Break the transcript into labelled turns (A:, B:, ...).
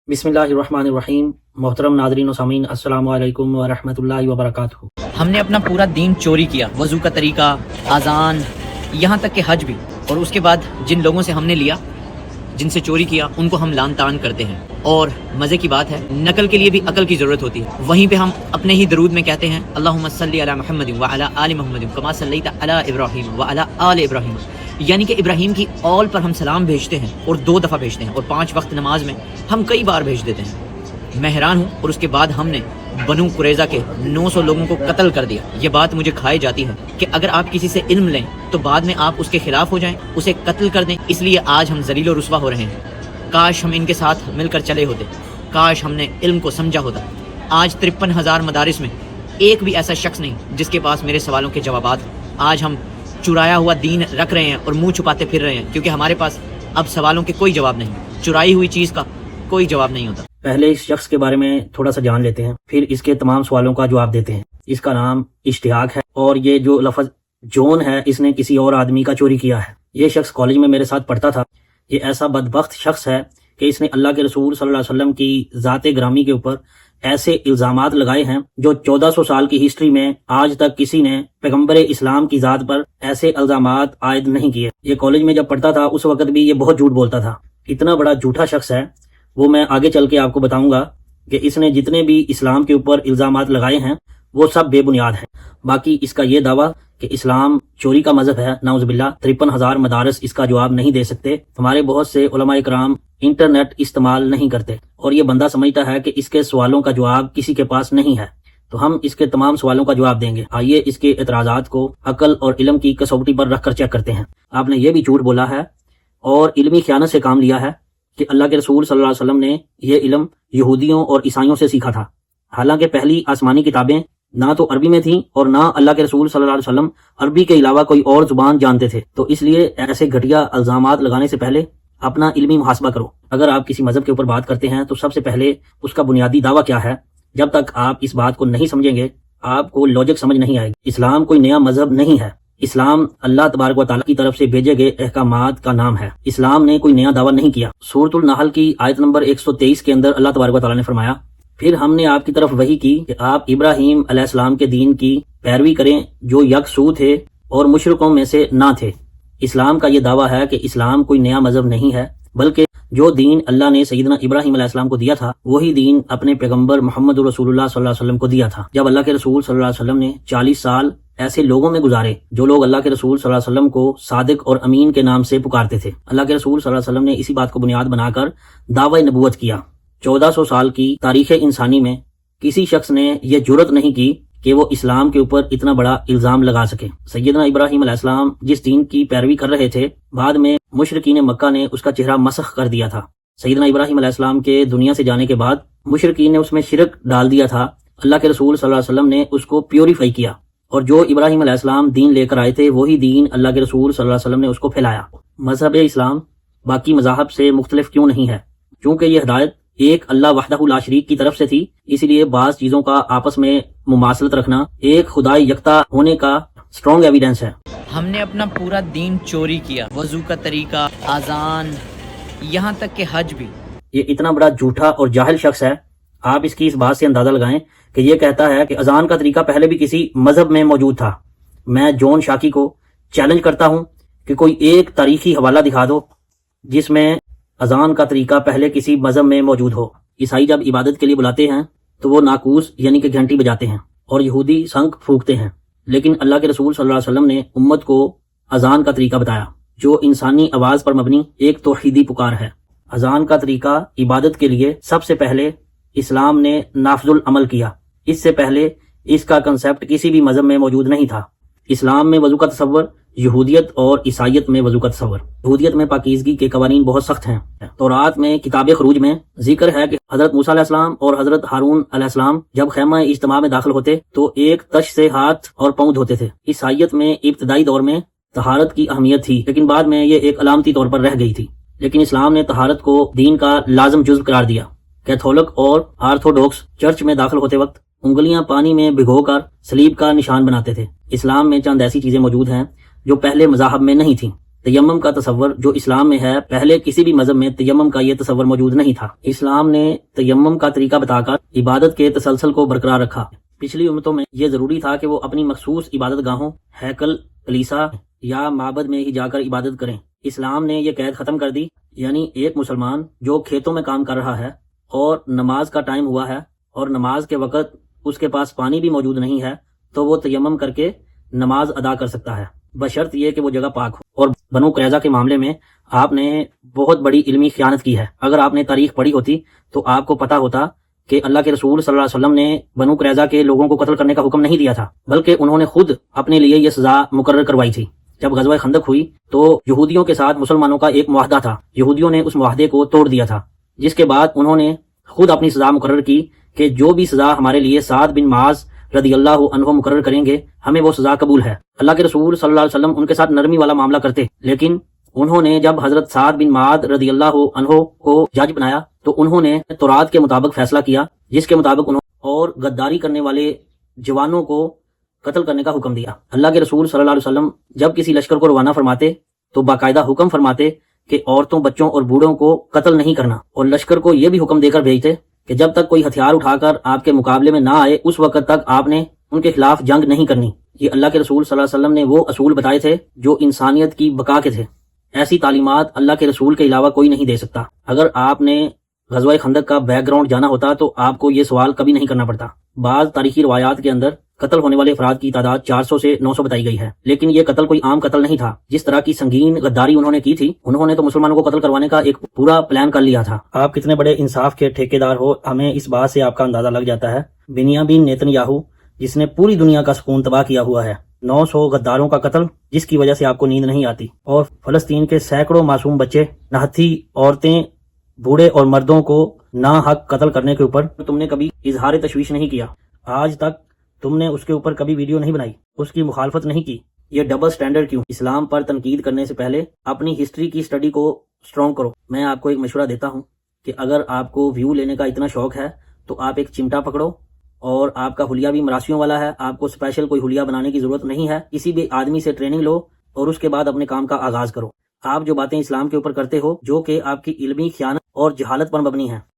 A: बिस्मिल्लाहिर्रहमानिर्रहीम। मोहतरम नाज़रीन व सामीन, अस्सलामु अलैकुम व रहमतुल्लाहि व बरकातुहू।
B: हमने अपना पूरा दीन चोरी किया, वज़ू का तरीका, आज़ान, यहाँ तक कि हज भी। और उसके बाद जिन लोगों से हमने लिया, जिनसे चोरी किया, उनको हम लान तान करते हैं। और मज़े की बात है, नकल के लिए भी अकल की ज़रूरत होती है। वहीं पे हम अपने ही दरूद में कहते हैं अल्लाहुम्मा सल्ली अला मुहम्मदिन व अला आलि मुहम्मदिन कमा सल्लैता अला इब्राहीम व अला आलि इब्राहीम। यानी कि इब्राहीम की ऑल पर हम सलाम भेजते हैं, और 2 दफ़ा भेजते हैं, और 5 वक्त नमाज में हम कई बार भेज देते हैं। मैं हैरान हूँ। और उसके बाद हमने बनु कुरैज़ा के 900 लोगों को कत्ल कर दिया। ये बात मुझे खाई जाती है कि अगर आप किसी से इल्म लें तो बाद में आप उसके खिलाफ हो जाएं, उसे कत्ल कर दें। इसलिए आज हम ज़लील और रुस्वा हो रहे हैं। काश हम इनके साथ मिलकर चले होते, काश हमने इल्म को समझा होता। आज 53,000 मदारिस में एक भी ऐसा शख्स नहीं जिसके पास मेरे सवालों के जवाबात। आज हम चुराया हुआ दीन रख रहे हैं और मुंह छुपाते फिर रहे हैं, क्योंकि हमारे पास अब सवालों के कोई जवाब नहीं। चुराई हुई चीज़ का कोई जवाब नहीं होता।
A: पहले इस शख्स के बारे में थोड़ा सा जान लेते हैं, फिर इसके तमाम सवालों का जवाब देते हैं। इसका नाम इश्तियाक है, और ये जो लफ्ज़ जॉन है, इसने किसी और आदमी का चोरी किया है। ये शख्स कॉलेज में मेरे साथ पढ़ता था। ये ऐसा बदबख्त शख्स है कि इसने अल्लाह के रसूल सल्लल्लाहु अलैहि वसल्लम की ज़ात ग्रामी के ऊपर ऐसे इल्ज़ामात लगाए हैं जो 1400 साल की हिस्ट्री में आज तक किसी ने पैगम्बर इस्लाम की ज़ात पर ऐसे इल्ज़ामात आयद नहीं किए। ये कॉलेज में जब पढ़ता था उस वक्त भी ये बहुत झूठ बोलता था। इतना बड़ा झूठा शख्स है, वो मैं आगे चल के आपको बताऊंगा कि इसने जितने भी इस्लाम के ऊपर इल्ज़ामात लगाए हैं वो सब बेबुनियाद हैं। बाकी इसका ये दावा कि इस्लाम चोरी का मजहब है, नाउज़ुबिल्लाह, 53,000 मदारस इसका जवाब नहीं दे सकते। हमारे बहुत से उलमा इकराम इंटरनेट इस्तेमाल नहीं करते, और ये बंदा समझता है कि इसके सवालों का जवाब किसी के पास नहीं है, तो हम इसके तमाम सवालों का जवाब देंगे। आइए इसके एतराज़ात को अकल और इल्म की कसौटी पर रख कर चेक करते हैं। आपने ये भी झूठ बोला है और इल्मी खयानत से काम लिया है कि अल्लाह के रसूल सल्लल्लाहु अलैहि वसल्लम ने ये इल्म यहूदियों और ईसाइयों से सीखा था। हालांकि पहली आसमानी किताबें ना तो अरबी में थी और ना अल्लाह के रसूल सल्लल्लाहु अलैहि वसल्लम अरबी के अलावा कोई और जुबान जानते थे। तो इसलिए ऐसे घटिया इल्जामात लगाने से पहले अपना इल्मी मुहासबा करो। अगर आप किसी मजहब के ऊपर बात करते हैं तो सबसे पहले उसका बुनियादी दावा क्या है। जब तक आप इस बात को नहीं समझेंगे आपको लॉजिक समझ नहीं आएगी। इस्लाम कोई नया मजहब नहीं है। इस्लाम अल्लाह तबारक व तआला की तरफ से भेजे गए अहकामात का नाम है। इस्लाम ने कोई नया दावा नहीं किया। सूरतुल नहल की आयत नंबर 123 के अंदर अल्लाह तबारक व तआला ने फरमाया, फिर हमने आपकी तरफ वही की कि आप इब्राहीम अलैहिस्सलाम के दीन की पैरवी करें जो यकसू थे और मुशरिकों में से ना थे। इस्लाम का ये दावा है कि इस्लाम कोई नया मजहब नहीं है, बल्कि जो दीन अल्लाह ने सैयदना इब्राहीम अलैहिस्सलाम को दिया था वही दीन अपने पैगम्बर मोहम्मद रसूलुल्लाह सल्लल्लाहु अलैहि वसल्लम को दिया था। जब अल्लाह के रसूल सल्लल्लाहु अलैहि वसल्लम ने 40 साल ऐसे लोगों में गुजारे जो लोग अल्लाह के रसूल सल्लल्लाहु अलैहि वसल्लम को सादिक और अमीन के नाम से पुकारते थे। अल्लाह के रसूल सल्लल्लाहु अलैहि वसल्लम ने इसी बात को बुनियाद बनाकर दावा नबूवत किया। 1400 साल की तारीख इंसानी में किसी शख्स ने यह जुर्रत नहीं की कि वो इस्लाम के ऊपर इतना बड़ा इल्जाम लगा सके। सैयदना इब्राहीम अलैहिस्सलाम जिस दीन की पैरवी कर रहे थे, बाद में मुशरिकीन मक्का ने उसका चेहरा मसख कर दिया था। सैयदना इब्राहीम अलैहिस्सलाम के दुनिया से जाने के बाद मुशरिकीन ने उसमें शिरक डाल दिया था। अल्लाह के रसूल सल्लल्लाहु अलैहि वसल्लम ने उसको प्योरीफाई किया, और जो इब्राहीम अलैहिस्सलाम दीन लेकर आए थे वही दीन अल्लाह के रसूल सल्लल्लाहु अलैहि वसल्लम ने उसको फैलाया। मजहब इस्लाम बाकी मज़ाहब से मुख्तलिफ क्यों नहीं है? क्योंकि ये हिदायत एक अल्लाह वहदहु ला शरीक की तरफ से थी, इसलिए बाज़ चीज़ों का आपस में मुमासलत रखना एक खुदाई यकता होने का स्ट्रॉन्ग एविडेंस है।
B: हमने अपना पूरा दीन चोरी किया, वज़ू का तरीका, आज़ान, यहाँ तक कि हज भी।
A: ये इतना बड़ा झूठा और जाहिल शख्स है। आप इसकी इस बात से अंदाजा लगाएं कि ये कहता है कि अजान का तरीका पहले भी किसी मजहब में मौजूद था। मैं जॉन शाकी को चैलेंज करता हूं कि कोई एक तारीखी हवाला दिखा दो जिसमें अजान का तरीका पहले किसी मजहब में मौजूद हो। ईसाई जब इबादत के लिए बुलाते हैं तो वो नाकूस यानी कि घंटी बजाते हैं, और यहूदी शंख फूंकते हैं। लेकिन अल्लाह के रसूल सल्लल्लाहु अलैहि वसल्लम ने उम्मत को अजान का तरीका बताया जो इंसानी आवाज पर मबनी एक तौहीदी पुकार है। अजान का तरीका इबादत के लिए सबसे पहले इस्लाम ने नाफजुल अमल किया। इससे पहले इसका कंसेप्ट किसी भी मजहब में मौजूद नहीं था। इस्लाम में वजू का तसव्वुर, यहूदियत और ईसाइयत में वजू का तसव्वुर। यहूदियत में पाकीज़गी के कवानीन बहुत सख्त हैं। तौरात में किताब खरूज में जिक्र है कि हजरत मूसा अलैहिस्सलाम और हजरत हारून अलैहिस्सलाम जब खैमा इज्तिमा में दाखिल होते तो एक तश से हाथ और पांव धोते थे। ईसाइयत में इब्तदाई दौर में तहारत की अहमियत थी, लेकिन बाद में ये एक अलामती तौर पर रह गई थी। लेकिन इस्लाम ने तहारत को दीन का लाजम जुज़्व करार दिया। कैथोलिक और आर्थोडॉक्स चर्च में दाखिल होते वक्त उंगलियां पानी में भिगोकर सलीब का निशान बनाते थे। इस्लाम में चंद ऐसी चीजें मौजूद हैं जो पहले मज़ाहब में नहीं थी। تیمم کا تصور جو اسلام میں ہے، پہلے کسی بھی مذہب میں تیمم کا یہ تصور موجود نہیں تھا۔ اسلام نے تیمم کا طریقہ بتا کر عبادت کے تسلسل کو برقرار رکھا۔ پچھلی امتوں میں یہ ضروری تھا کہ وہ اپنی مخصوص عبادت گاہوں، ہیکل، کلیسا یا معبد میں ہی جا کر عبادت کریں۔ اسلام نے یہ قید ختم کر دی، یعنی ایک مسلمان جو کھیتوں میں کام کر رہا ہے اور نماز کا ٹائم ہوا ہے اور نماز کے وقت اس کے پاس پانی بھی موجود نہیں ہے تو وہ تیمم کر کے نماز ادا کر سکتا ہے، بشرط یہ کہ وہ جگہ پاک ہو۔ اور بنو قریظہ کے معاملے میں آپ نے بہت بڑی علمی خیانت کی ہے۔ اگر آپ نے تاریخ پڑھی ہوتی تو آپ کو پتا ہوتا کہ اللہ کے رسول صلی اللہ علیہ وسلم نے بنو قریظہ کے لوگوں کو قتل کرنے کا حکم نہیں دیا تھا، بلکہ انہوں نے خود اپنے لیے یہ سزا مقرر کروائی تھی۔ جب غزوہ خندق ہوئی تو یہودیوں کے ساتھ مسلمانوں کا ایک معاہدہ تھا، یہودیوں نے اس معاہدے کو توڑ دیا تھا، جس کے بعد انہوں نے خود اپنی سزا مقرر کی کہ جو بھی سزا ہمارے لیے سعد بن معاذ رضی اللہ عنہ مقرر کریں گے ہمیں وہ سزا قبول ہے۔ اللہ کے رسول صلی اللہ علیہ وسلم ان کے ساتھ نرمی والا معاملہ کرتے، لیکن انہوں نے جب حضرت سعد بن معاذ رضی اللہ عنہ کو جج بنایا تو انہوں نے تورات کے مطابق فیصلہ کیا، جس کے مطابق انہوں اور غداری کرنے والے جوانوں کو قتل کرنے کا حکم دیا۔ اللہ کے رسول صلی اللہ علیہ وسلم جب کسی لشکر کو روانہ فرماتے تو باقاعدہ حکم فرماتے کہ عورتوں، بچوں اور بوڑھوں کو قتل نہیں کرنا، اور لشکر کو یہ بھی حکم دے کر بھیجتے کہ جب تک کوئی ہتھیار اٹھا کر آپ کے مقابلے میں نہ آئے اس وقت تک آپ نے ان کے خلاف جنگ نہیں کرنی۔ یہ اللہ کے رسول صلی اللہ علیہ وسلم نے وہ اصول بتائے تھے جو انسانیت کی بقا کے تھے۔ ایسی تعلیمات اللہ کے رسول کے علاوہ کوئی نہیں دے سکتا۔ اگر آپ نے غزوہ خندق کا بیک گراؤنڈ جانا ہوتا تو آپ کو یہ سوال کبھی نہیں کرنا پڑتا۔ بعض تاریخی روایات کے اندر قتل ہونے والے افراد کی تعداد 400 سے 900 بتائی گئی ہے، لیکن یہ قتل کوئی عام قتل نہیں تھا۔ جس طرح کی سنگین غداری انہوں نے کی تھی، انہوں نے تو مسلمانوں کو قتل کروانے کا ایک پورا پلان کر لیا تھا۔ آپ کتنے بڑے انصاف کے ٹھیکیدار ہو، ہمیں اس بات سے آپ کا اندازہ لگ جاتا ہے۔ بنیامین نیتن یاہو جس نے پوری دنیا کا سکون تباہ کیا ہوا ہے، 900 غداروں کا قتل جس کی وجہ سے آپ کو نیند نہیں آتی، اور فلسطین کے سینکڑوں معصوم بچے، نہتھی عورتیں، بوڑھے اور مردوں کو ناحق قتل کرنے کے اوپر تم نے کبھی اظہار تشویش نہیں کیا۔ آج تک تم نے اس کے اوپر کبھی ویڈیو نہیں بنائی، اس کی مخالفت نہیں کی۔ یہ ڈبل سٹینڈرڈ کیوں؟ اسلام پر تنقید کرنے سے پہلے اپنی ہسٹری کی سٹڈی کو سٹرونگ کرو۔ میں آپ کو ایک مشورہ دیتا ہوں کہ اگر آپ کو ویو لینے کا اتنا شوق ہے تو آپ ایک چمٹا پکڑو، اور آپ کا حلیہ بھی مراسیوں والا ہے، آپ کو اسپیشل کوئی حلیہ بنانے کی ضرورت نہیں ہے۔ کسی بھی آدمی سے ٹریننگ لو اور اس کے بعد اپنے کام کا آغاز کرو۔ آپ جو باتیں اسلام کے اوپر کرتے ہو جو کہ آپ کی علمی خیانت اور جہالت پر مبنی ہیں،